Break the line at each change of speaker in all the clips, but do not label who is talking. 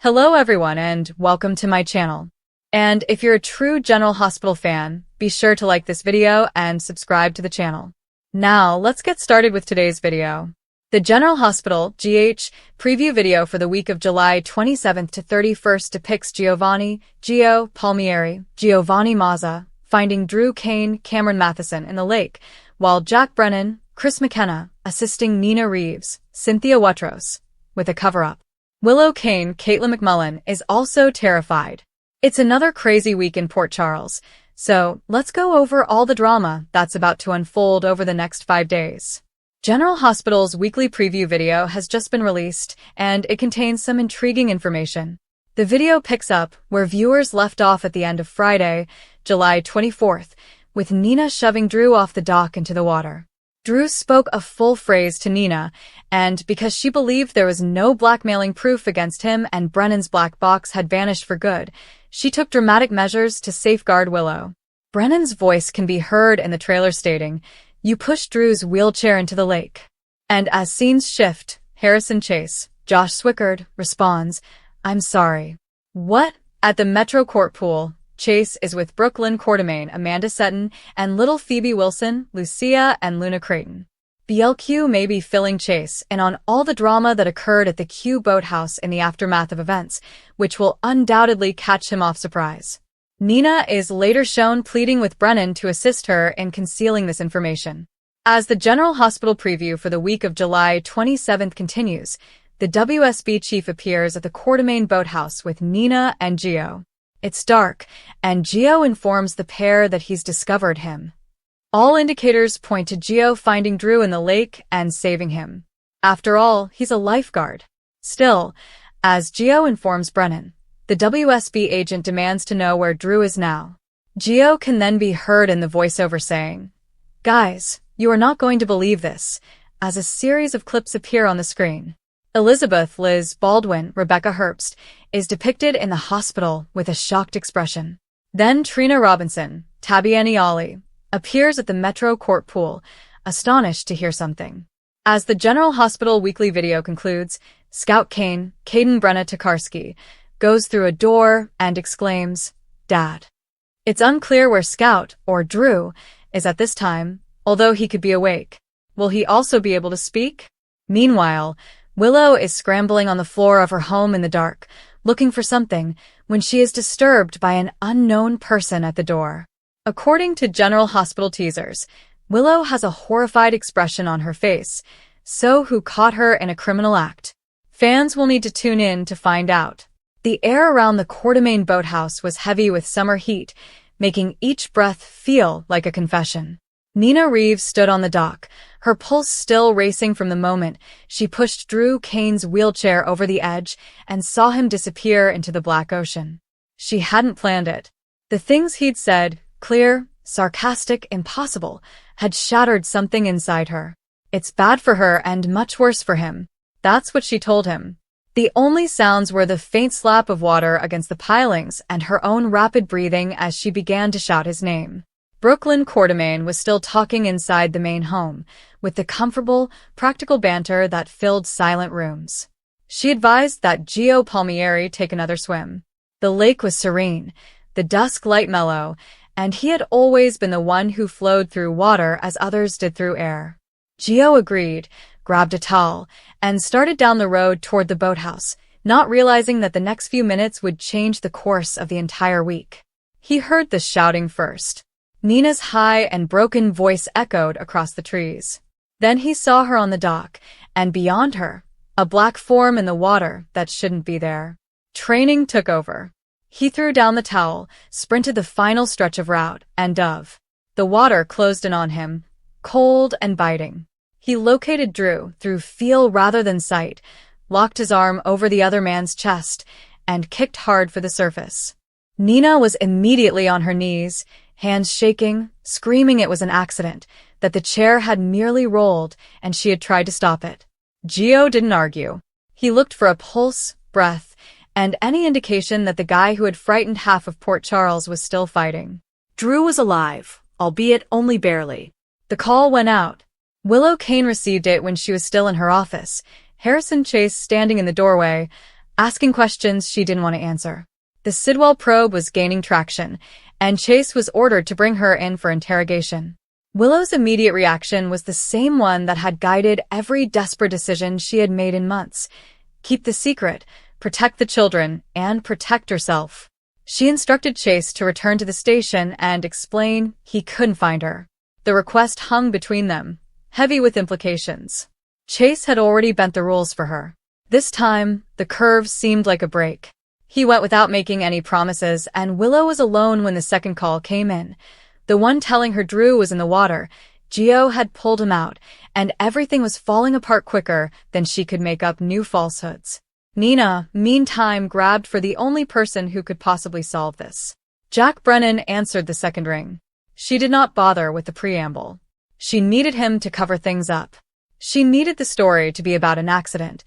Hello everyone and welcome to my channel. And if you're a true General Hospital fan, be sure to like this video and subscribe to the channel. Now, let's get started with today's video. The General Hospital GH preview video for the week of July 27th to 31st depicts Gio Palmieri, Giovanni Mazza, finding Drew Cain, Cameron Matheson in the lake, while Jack Brennan, Chris McKenna, assisting Nina Reeves, Cynthia Watros, with a cover-up. Willow Cain, Caitlin McMullen, is also terrified. It's another crazy week in Port Charles, so let's go over all the drama that's about to unfold over the next 5 days. General Hospital's weekly preview video has just been released, and it contains some intriguing information. The video picks up where viewers left off at the end of Friday, July 24th, with Nina shoving Drew off the dock into the water. Drew spoke a full phrase to Nina, and because she believed there was no blackmailing proof against him and Brennan's black box had vanished for good, she took dramatic measures to safeguard Willow. Brennan's voice can be heard in the trailer stating, "You pushed Drew's wheelchair into the lake." And as scenes shift, Harrison Chase, Josh Swickard, responds, "I'm sorry." What? At the Metro Court pool, Chase is with Brooklyn Quartermain, Amanda Setton, and little Phoebe Wilson, Lucia, and Luna Creighton. BLQ may be filling Chase in on all the drama that occurred at the Q Boathouse in the aftermath of events, which will undoubtedly catch him off surprise. Nina is later shown pleading with Brennan to assist her in concealing this information. As the General Hospital preview for the week of July 27th continues, the WSB chief appears at the Quartermain Boathouse with Nina and Gio. It's dark, and Gio informs the pair that he's discovered him. All indicators point to Gio finding Drew in the lake and saving him. After all, he's a lifeguard. Still, as Gio informs Brennan, the WSB agent demands to know where Drew is now. Gio can then be heard in the voiceover saying, "Guys, you are not going to believe this," as a series of clips appear on the screen. Elizabeth Liz Baldwin, Rebecca Herbst, is depicted in the hospital with a shocked expression. Then Trina Robinson, Tabiani Ali, appears at the Metro Court pool, astonished to hear something. As the General Hospital weekly video concludes, Scout Caden Brenna Tokarski, goes through a door and exclaims, "Dad." It's unclear where Scout, or Drew, is at this time, although he could be awake. Will he also be able to speak? Meanwhile, Willow is scrambling on the floor of her home in the dark, looking for something, when she is disturbed by an unknown person at the door. According to General Hospital teasers, Willow has a horrified expression on her face, so who caught her in a criminal act? Fans will need to tune in to find out. The air around the Quartermain Boathouse was heavy with summer heat, making each breath feel like a confession. Nina Reeves stood on the dock, her pulse still racing from the moment she pushed Drew Cain's wheelchair over the edge and saw him disappear into the black ocean. She hadn't planned it. The things he'd said, clear, sarcastic, impossible, had shattered something inside her. It's bad for her and much worse for him. That's what she told him. The only sounds were the faint slap of water against the pilings and her own rapid breathing as she began to shout his name. Brooklyn Quartermain was still talking inside the main home, with the comfortable, practical banter that filled silent rooms. She advised that Gio Palmieri take another swim. The lake was serene, the dusk light mellow, and he had always been the one who flowed through water as others did through air. Gio agreed, grabbed a towel, and started down the road toward the boathouse, not realizing that the next few minutes would change the course of the entire week. He heard the shouting first. Nina's high and broken voice echoed across the trees. Then he saw her on the dock, and beyond her, a black form in the water that shouldn't be there. Training took over. He threw down the towel, sprinted the final stretch of route, and dove. The water closed in on him, cold and biting. He located Drew through feel rather than sight, locked his arm over the other man's chest, and kicked hard for the surface. Nina was immediately on her knees, hands shaking, screaming it was an accident, that the chair had merely rolled and she had tried to stop it. Gio didn't argue. He looked for a pulse, breath, and any indication that the guy who had frightened half of Port Charles was still fighting. Drew was alive, albeit only barely. The call went out. Willow Cain received it when she was still in her office, Harrison Chase standing in the doorway. asking questions she didn't want to answer. The Sidwell probe was gaining traction, and Chase was ordered to bring her in for interrogation. Willow's immediate reaction was the same one that had guided every desperate decision she had made in months. Keep the secret, protect the children, and protect herself. She instructed Chase to return to the station and explain he couldn't find her. The request hung between them, heavy with implications. Chase had already bent the rules for her. This time, the curve seemed like a break. He went without making any promises, and Willow was alone when the second call came in. The one telling her Drew was in the water. Geo had pulled him out, and everything was falling apart quicker than she could make up new falsehoods. Nina, meantime, grabbed for the only person who could possibly solve this. Jack Brennan answered the second ring. She did not bother with the preamble. She needed him to cover things up. She needed the story to be about an accident,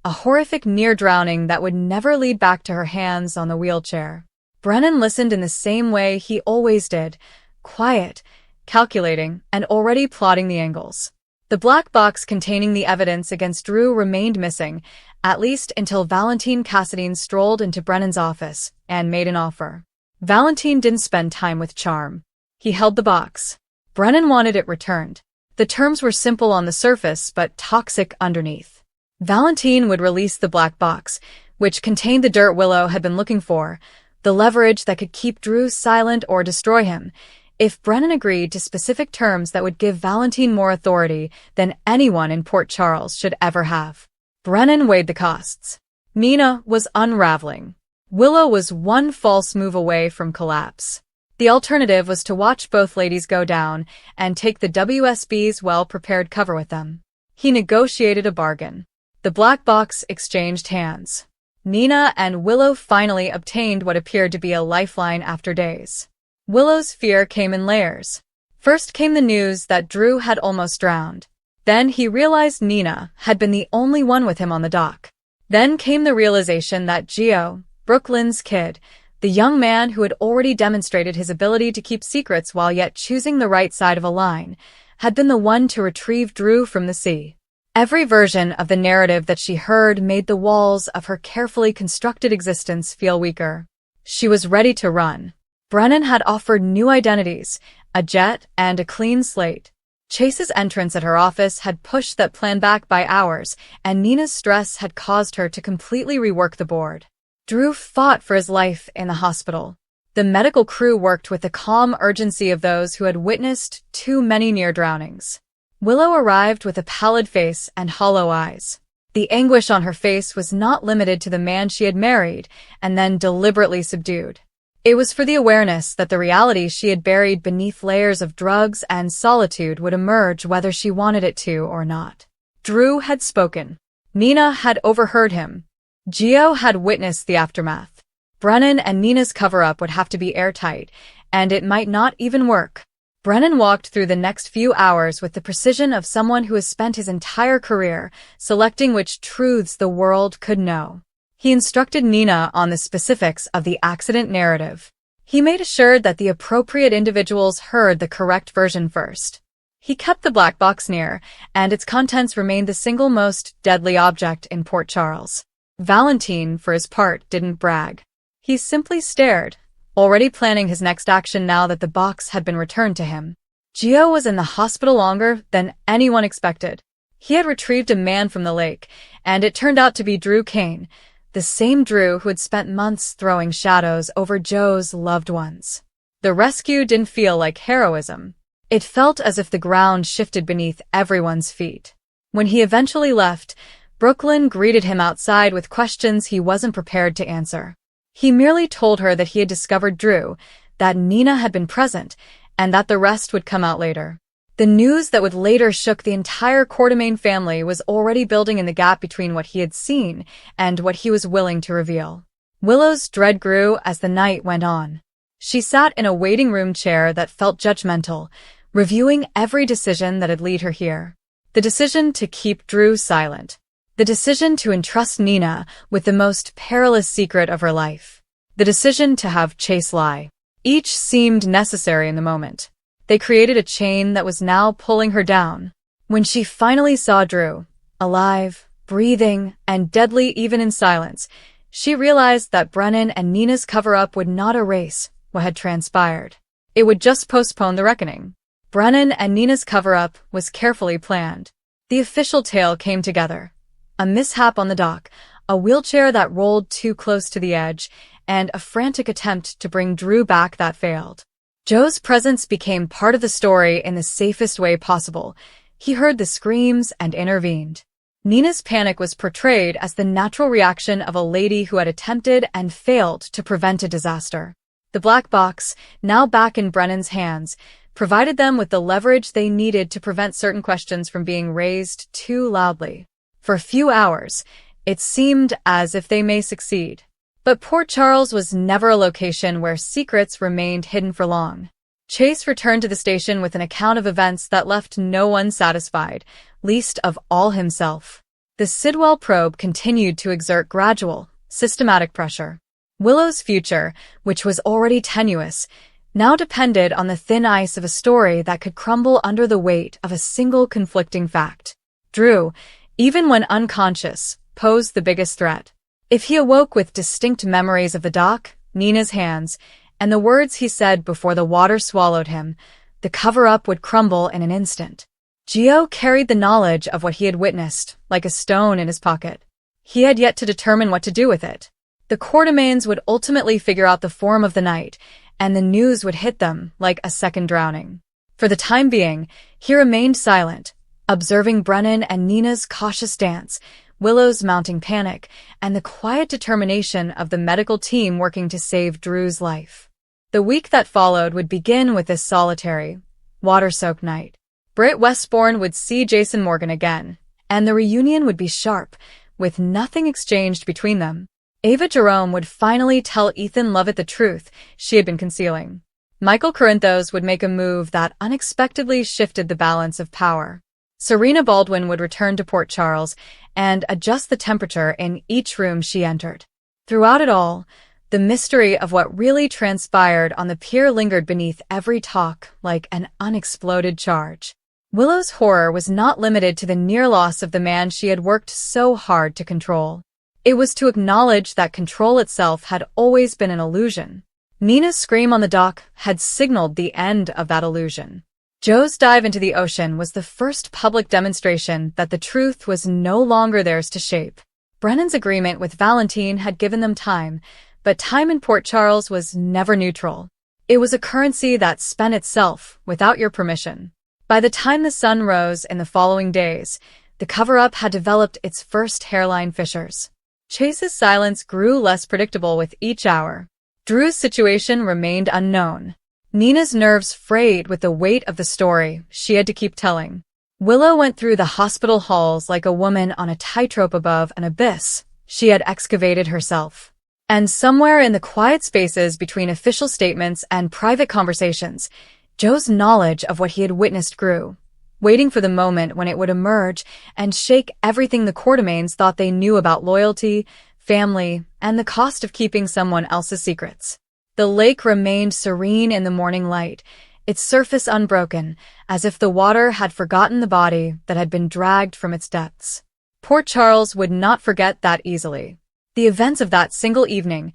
a horrific near-drowning that would never lead back to her hands on the wheelchair. Brennan listened in the same way he always did, quiet, calculating, and already plotting the angles. The black box containing the evidence against Drew remained missing, at least until Valentine Cassadine strolled into Brennan's office and made an offer. Valentine didn't spend time with charm. He held the box. Brennan wanted it returned. The terms were simple on the surface, but toxic underneath. Valentine would release the black box, which contained the dirt Willow had been looking for, the leverage that could keep Drew silent or destroy him, if Brennan agreed to specific terms that would give Valentine more authority than anyone in Port Charles should ever have. Brennan weighed the costs. Nina was unraveling. Willow was one false move away from collapse. The alternative was to watch both ladies go down and take the WSB's well-prepared cover with them. He negotiated a bargain. The black box exchanged hands. Nina and Willow finally obtained what appeared to be a lifeline after days. Willow's fear came in layers. First came the news that Drew had almost drowned. Then he realized Nina had been the only one with him on the dock. Then came the realization that Geo, Brooklyn's kid, the young man who had already demonstrated his ability to keep secrets while yet choosing the right side of a line, had been the one to retrieve Drew from the sea. Every version of the narrative that she heard made the walls of her carefully constructed existence feel weaker. She was ready to run. Brennan had offered new identities, a jet, and a clean slate. Chase's entrance at her office had pushed that plan back by hours, and Nina's stress had caused her to completely rework the board. Drew fought for his life in the hospital. The medical crew worked with the calm urgency of those who had witnessed too many near drownings. Willow arrived with a pallid face and hollow eyes. The anguish on her face was not limited to the man she had married and then deliberately subdued. It was for the awareness that the reality she had buried beneath layers of drugs and solitude would emerge whether she wanted it to or not. Drew had spoken. Nina had overheard him. Geo had witnessed the aftermath. Brennan and Nina's cover-up would have to be airtight, and it might not even work. Brennan walked through the next few hours with the precision of someone who has spent his entire career selecting which truths the world could know. He instructed Nina on the specifics of the accident narrative. He made assured that the appropriate individuals heard the correct version first. He kept the black box near, and its contents remained the single most deadly object in Port Charles. Valentine, for his part, didn't brag. He simply stared, already planning his next action now that the box had been returned to him. Geo was in the hospital longer than anyone expected. He had retrieved a man from the lake, and it turned out to be Drew Kane, the same Drew who had spent months throwing shadows over Joe's loved ones. The rescue didn't feel like heroism. It felt as if the ground shifted beneath everyone's feet. When he eventually left, Brooklyn greeted him outside with questions he wasn't prepared to answer. He merely told her that he had discovered Drew, that Nina had been present, and that the rest would come out later. The news that would later shook the entire Quartermain family was already building in the gap between what he had seen and what he was willing to reveal. Willow's dread grew as the night went on. She sat in a waiting room chair that felt judgmental, reviewing every decision that had led her here. The decision to keep Drew silent. The decision to entrust Nina with the most perilous secret of her life. The decision to have Chase lie. Each seemed necessary in the moment. They created a chain that was now pulling her down. When she finally saw Drew, alive, breathing, and deadly even in silence, she realized that Brennan and Nina's cover-up would not erase what had transpired. It would just postpone the reckoning. Brennan and Nina's cover-up was carefully planned. The official tale came together. A mishap on the dock, a wheelchair that rolled too close to the edge, and a frantic attempt to bring Drew back that failed. Joe's presence became part of the story in the safest way possible. He heard the screams and intervened. Nina's panic was portrayed as the natural reaction of a lady who had attempted and failed to prevent a disaster. The black box, now back in Brennan's hands, provided them with the leverage they needed to prevent certain questions from being raised too loudly. For a few hours, it seemed as if they may succeed. But Port Charles was never a location where secrets remained hidden for long. Chase returned to the station with an account of events that left no one satisfied, least of all himself. The Sidwell probe continued to exert gradual, systematic pressure. Willow's future, which was already tenuous, now depended on the thin ice of a story that could crumble under the weight of a single conflicting fact. Drew, even when unconscious, posed the biggest threat. If he awoke with distinct memories of the dock, Nina's hands, and the words he said before the water swallowed him, the cover-up would crumble in an instant. Gio carried the knowledge of what he had witnessed like a stone in his pocket. He had yet to determine what to do with it. The Quartermaines would ultimately figure out the form of the night, and the news would hit them like a second drowning. For the time being, he remained silent, observing Brennan and Nina's cautious dance, Willow's mounting panic, and the quiet determination of the medical team working to save Drew's life. The week that followed would begin with this solitary, water-soaked night. Britt Westbourne would see Jason Morgan again, and the reunion would be sharp, with nothing exchanged between them. Ava Jerome would finally tell Ethan Lovett the truth she had been concealing. Michael Corinthos would make a move that unexpectedly shifted the balance of power. Serena Baldwin would return to Port Charles and adjust the temperature in each room she entered. Throughout it all, the mystery of what really transpired on the pier lingered beneath every talk like an unexploded charge. Willow's horror was not limited to the near loss of the man she had worked so hard to control. It was to acknowledge that control itself had always been an illusion. Nina's scream on the dock had signaled the end of that illusion. Joe's dive into the ocean was the first public demonstration that the truth was no longer theirs to shape. Brennan's agreement with Valentine had given them time, but time in Port Charles was never neutral. It was a currency that spent itself without your permission. By the time the sun rose in the following days, the cover-up had developed its first hairline fissures. Chase's silence grew less predictable with each hour. Drew's situation remained unknown. Nina's nerves frayed with the weight of the story she had to keep telling. Willow went through the hospital halls like a woman on a tightrope above an abyss she had excavated herself. And somewhere in the quiet spaces between official statements and private conversations, Joe's knowledge of what he had witnessed grew, waiting for the moment when it would emerge and shake everything the Quartermaines thought they knew about loyalty, family, and the cost of keeping someone else's secrets. The lake remained serene in the morning light, its surface unbroken, as if the water had forgotten the body that had been dragged from its depths. Port Charles would not forget that easily. The events of that single evening,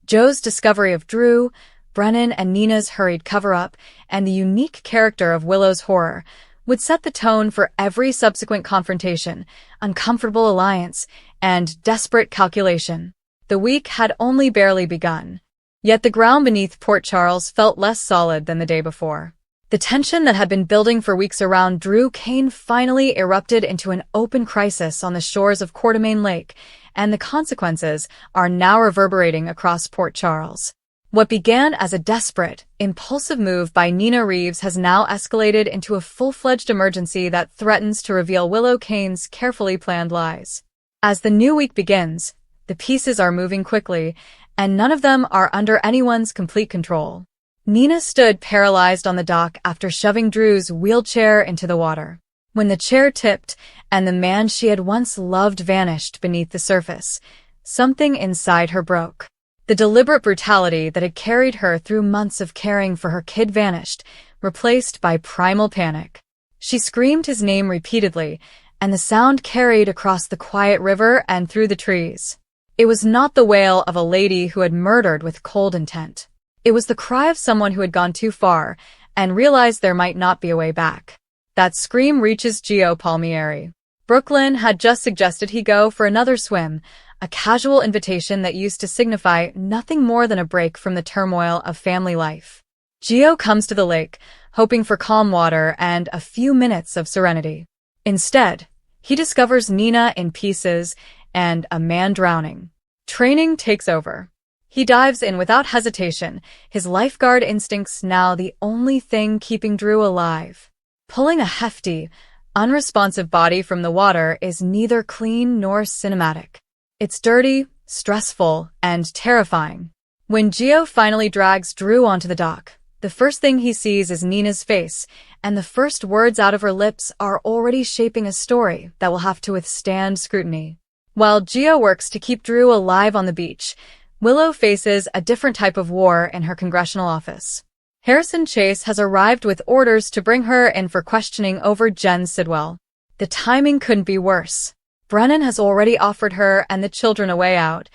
Joe's discovery of Drew, Brennan and Nina's hurried cover-up, and the unique character of Willow's horror, would set the tone for every subsequent confrontation, uncomfortable alliance, and desperate calculation. The week had only barely begun. Yet the ground beneath Port Charles felt less solid than the day before. The tension that had been building for weeks around Drew Cain finally erupted into an open crisis on the shores of Quartermaine Lake, and the consequences are now reverberating across Port Charles. What began as a desperate, impulsive move by Nina Reeves has now escalated into a full-fledged emergency that threatens to reveal Willow Cain's carefully planned lies. As the new week begins, the pieces are moving quickly, and none of them are under anyone's complete control. Nina stood paralyzed on the dock after shoving Drew's wheelchair into the water. When the chair tipped and the man she had once loved vanished beneath the surface, something inside her broke. The deliberate brutality that had carried her through months of caring for her kid vanished, replaced by primal panic. She screamed his name repeatedly, and the sound carried across the quiet river and through the trees. It was not the wail of a lady who had murdered with cold intent. It was the cry of someone who had gone too far and realized there might not be a way back. That scream reaches Gio Palmieri. Brooklyn had just suggested he go for another swim, a casual invitation that used to signify nothing more than a break from the turmoil of family life. Gio comes to the lake, hoping for calm water and a few minutes of serenity. Instead, he discovers Nina in pieces and a man drowning. Training takes over. He dives in without hesitation, his lifeguard instincts now the only thing keeping Drew alive. Pulling a hefty, unresponsive body from the water is neither clean nor cinematic. It's dirty, stressful, and terrifying. When Gio finally drags Drew onto the dock, the first thing he sees is Nina's face, and the first words out of her lips are already shaping a story that will have to withstand scrutiny. While Gio works to keep Drew alive on the beach, Willow faces a different type of war in her congressional office. Harrison Chase has arrived with orders to bring her in for questioning over Jen Sidwell. The timing couldn't be worse. Brennan has already offered her and the children a way out,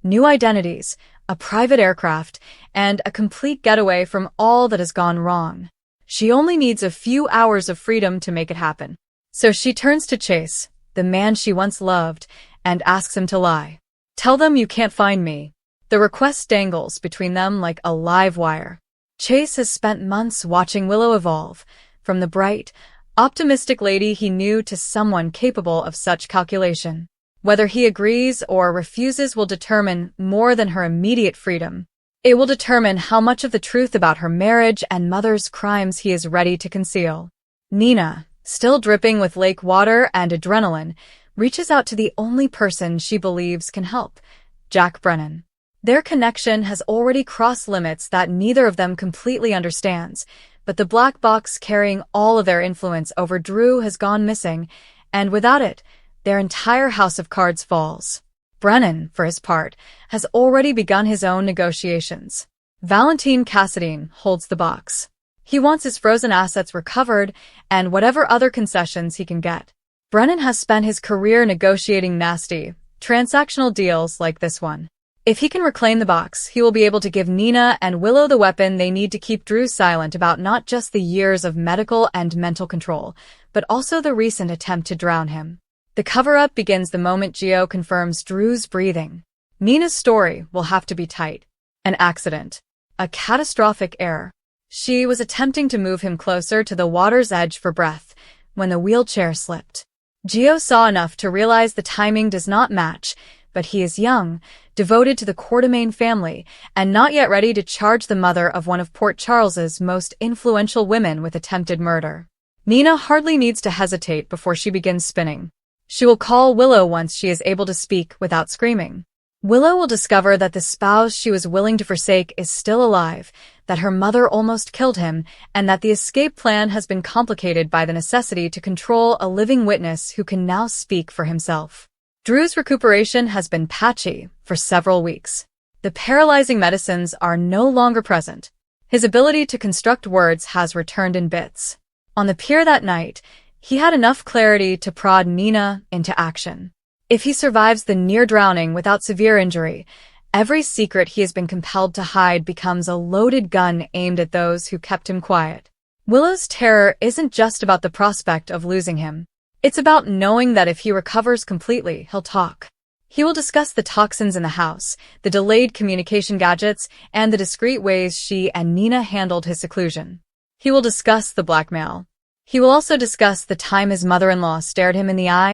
new identities, a private aircraft, and a complete getaway from all that has gone wrong. She only needs a few hours of freedom to make it happen. So she turns to Chase, the man she once loved, and asks him to lie. Tell them you can't find me. The request dangles between them like a live wire. Chase has spent months watching Willow evolve, from the bright, optimistic lady he knew to someone capable of such calculation. Whether he agrees or refuses will determine more than her immediate freedom. It will determine how much of the truth about her marriage and mother's crimes he is ready to conceal. Nina, still dripping with lake water and adrenaline, reaches out to the only person she believes can help, Jack Brennan. Their connection has already crossed limits that neither of them completely understands, but the black box carrying all of their influence over Drew has gone missing, and without it, their entire house of cards falls. Brennan, for his part, has already begun his own negotiations. Valentine Cassadine holds the box. He wants his frozen assets recovered and whatever other concessions he can get. Brennan has spent his career negotiating nasty, transactional deals like this one. If he can reclaim the box, he will be able to give Nina and Willow the weapon they need to keep Drew silent about not just the years of medical and mental control, but also the recent attempt to drown him. The cover-up begins the moment Gio confirms Drew's breathing. Nina's story will have to be tight. An accident. A catastrophic error. She was attempting to move him closer to the water's edge for breath when the wheelchair slipped. Gio saw enough to realize the timing does not match, but he is young, devoted to the Quartermain family, and not yet ready to charge the mother of one of Port Charles's most influential women with attempted murder. Nina hardly needs to hesitate before she begins spinning. She will call Willow once she is able to speak without screaming. Willow will discover that the spouse she was willing to forsake is still alive, that her mother almost killed him, and that the escape plan has been complicated by the necessity to control a living witness who can now speak for himself. Drew's recuperation has been patchy for several weeks. The paralyzing medicines are no longer present. His ability to construct words has returned in bits. On the pier that night, he had enough clarity to prod Nina into action. If he survives the near drowning without severe injury, every secret he has been compelled to hide becomes a loaded gun aimed at those who kept him quiet. Willow's terror isn't just about the prospect of losing him. It's about knowing that if he recovers completely, he'll talk. He will discuss the toxins in the house, the delayed communication gadgets, and the discreet ways she and Nina handled his seclusion. He will discuss the blackmail. He will also discuss the time his mother-in-law stared him in the eye